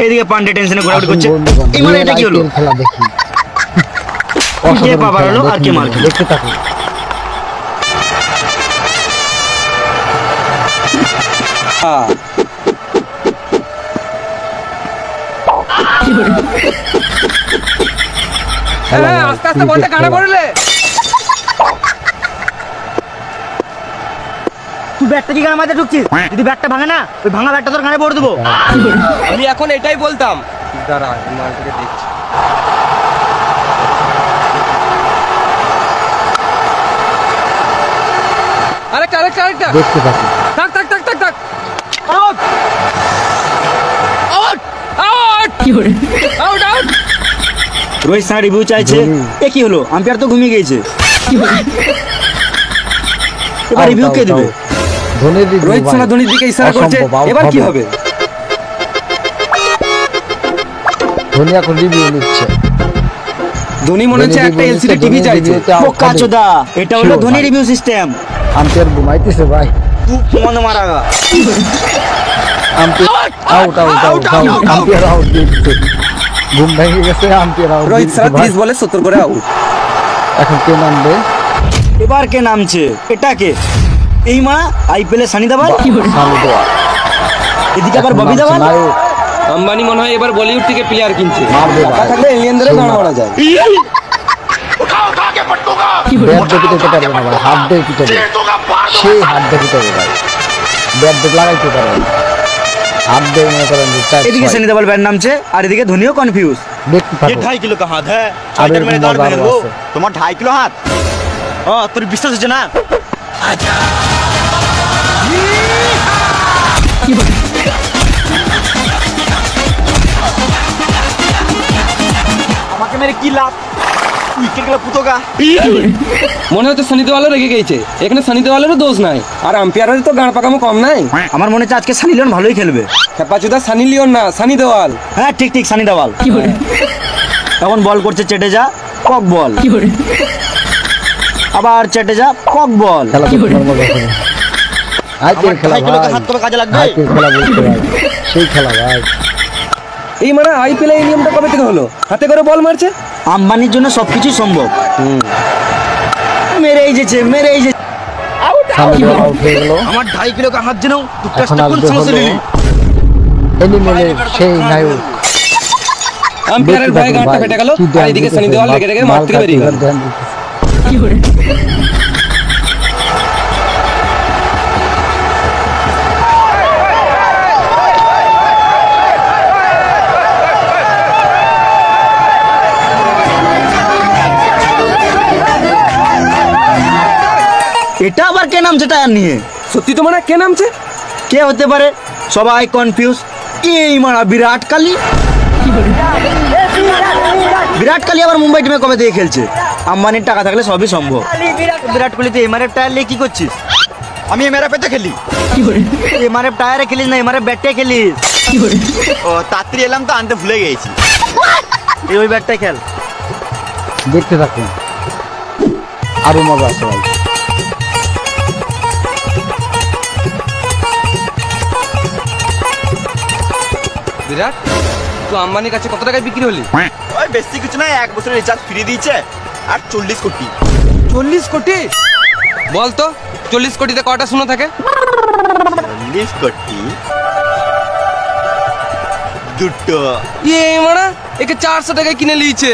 এদিকে পান্ডে টেনশনে ঘোরাঘুরি করছে। এই মানে এটা কি হলো? খেলা দেখি কে পাবার হলো আর কে মার খেলো? দেখতে থাকুন। আস্তে আস্তে বলতে কানে পড়লে তুই ব্যাটটা কি গানের মাঝে ঢুকছিস? যদি ব্যাটটা ভাঙে না, ওই ভাঙা ব্যাটটা তোর কানে পড়ে দেবো। আমি এখন এটাই বলতাম। দাঁড়া মালটাকে দেখছি। আরেকটা দেখতে থাকুন। থাক out out out out out. Rohit sir review চাইছে। এ কি হলো? আম্পায়ার তো ঘুমিয়ে গিয়েছে। এবার রিভিউ কে দেবে? রোহিত শর্মা ধোনির দিকে ইশারা করছে। এবার কি হবে? ধোনি এখন রিভিউ নিচ্ছে। ধোনি মনে হচ্ছে একটা এলসিডি টিভি চাইছে। বোকাচোদা, এটা হলো ধোনি রিভিউ সিস্টেম। আম্পায়ার ঘুমাইতেছে ভাই। তুই মনে মারাগা। আম্পায়ার আউট আম্পায়ার আউট দিচ্ছে। ঘুম ভেঙে গেছে, আম্পায়ার আউট। রোহিত শর্মা 30 বলে 70 করে আউট। এখন কে নামবে? এবার কে নামছে? এটা কে? এই মা আইপিএল এ সানি দেওয়াল। এদিকে আবার ববি দেওয়াল। আম্বানি মনে হয় এবার বলিউড থেকে প্লেয়ার কিনছে। টাকা থাকলে এলিয়েনদের গান মারা যায়। ব্যাট দেখতে পারবে না ভাই, হাত দিয়ে পিটাবে। সেই হাত দিয়ে পিটাবে ভাই, ব্যাট দেখ লাগাইতে পারবে না। হাত দিয়ে মনে করেন যে এদিকে সানি দেওয়াল ব্যাট নামছে আর এদিকে ধোনিও কনফিউজ। দেখতে থাকো। 2.5 কিলো কা হাত হ্যাঁ, আর 6 মিনিট দাঁড় মেরে দেবো। আছে। তোমার 2.5 কিলো হাত? তোর বিশ্বাস হচ্ছে না? আমাকে মেরে কি লাভ? উইকেট গেল পুতোকা। মনে হচ্ছে সানি দেওয়ালও রেগে গেছে। এখানে সানি দেওয়ালেরও দোষ নাই, আর আম্পায়ারের তো গান পাকামো কম নাই। আমার মনে হচ্ছে আজকে সানি লিওন ভালোই খেলবে। খেপাচুদা সানি লিওন না, সানি দেওয়াল। হ্যাঁ ঠিক সানি দেওয়াল। তখন বল করছে চেটেজা, কক বল। আবার চেটেজা, কক বল। খেলা তো তোমার মজা করে। আইপিএল খেলা ভাই, হাত কবে কাজে লাগবে? আইপিএল খেলা বলতে ভাই, সেই খেলা ভাই। এই মানে আইপিএল এই নিয়মটা কবে থেকে হলো? হাতে করে বল মারছে। আম্বানির জন্য সবকিছু সম্ভব। মেরে এই যেছে। সামনে আউট হয়ে গেল। আমার 2.5 কিলো কা হাত যেন এখন আসবে হলো এনিমেলের সেই নায়ক। আম্পায়ারের ভয়ে গানটা ফেটে গেল, আর এদিকে সানি দেওয়াল রেগে মাঠ থেকে বেরিয়ে গেল। এটা আবার কে নামছে টায়ার নিয়ে? সত্যি তো মানে কে নামছে? কে হতে পারে? সবাই কনফিউজ। এই মারা বিরাট কোহলি। বিরাট কোহলি আবার মুম্বাই টিমে কবে থেকে খেলছে? আম্বানির টাকা থাকলে সবই সম্ভব। বিরাট কোহলি তো এমআরএফ টায়ার নিয়ে কি করছিস? আমি এমআরএফ এ তো খেলি। এমআরএফ টায়ারে খেলিস না, এমআরএফ ব্যাটে খেলিস। ও তাড়াতাড়ি এলাম তো আনতে ভুলে গেছি। এই ওই ব্যাটটাই খেল। দেখতে থাকুন, আরো মজা আছে ভাই। বিরাট, তো আম্বানির কাছে কত টাকায় বিক্রি হলি? ওই বেশি কিছু না, 1 বছরের রিচার্জ ফ্রি দিয়েছে আর 40 কোটি। 40 কোটি? বল তো 40 কোটিতে কয়টা শূন্য থাকে? 40 কোটি দুটো। মানে একে 400 টাকায় কিনে নিয়েছে।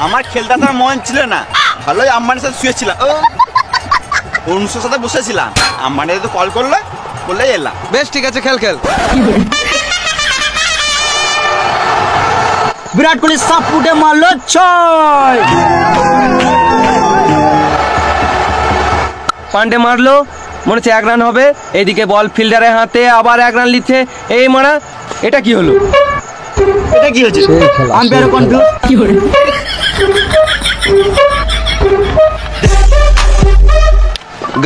আমার খেলতে তার মন ছিল না, ভালোই আম্বানির সাথে শুয়েছিলাম। অনুষ্ঠের সাথে বসেছিলাম, আম্বানি তো কল করলে এলাম। বেশ ঠিক আছে, খেল। বিরাট কোহলি সাপ ফুটে মারলো 6। পান্ডে মারলো, মনে হচ্ছে 1 রান হবে। এইদিকে বল ফিল্ডারের হাতে, আবার 1 রান লিখছে। এই মারা, এটা কি হলো? এটা কি হচ্ছে? Umpire confuse.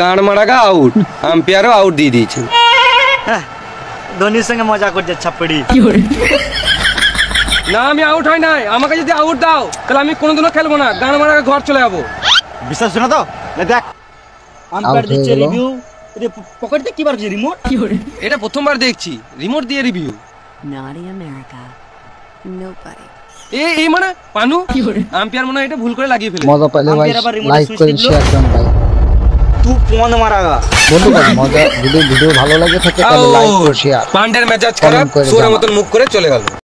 গান মারাগা আউট, আম্পায়ারও আউট দিয়ে দিয়েছে। ধোনির সঙ্গে মজা করছে ছাপড়ি। না আমি আউট হয় নাই, আমাকে যদি আউট দাও তাহলে আমি কোনোদিনও খেলবো না, গান মারাগা ঘর চলে যাবো। বিশ্বাস না তো দেখ, আম্পায়ার দিচ্ছে রিভিউ। পকেটে কি বার রিমোট? এটা প্রথমবার দেখছি রিমোট দিয়ে রিভিউ। Naughty America. Nobody. এই মানে পানু আম্পায়ার মনে হয় এটা ভুল করে লাগিয়ে ফেলে। মজা পাইলে ভাই আম্পায়ার আবার remote লাইক switch করেন টিপলো। শেয়ার করেন ভাই তুই পন মারাগা বন্ধুগণ মজা যদি ভিডিও ভালো লাগে থাকে তাহলে লাইক ও শেয়ার পান্ডের মেজাজ Comment খারাপ, করে সুরের জানাও। মতন মুখ করে চলে গেল।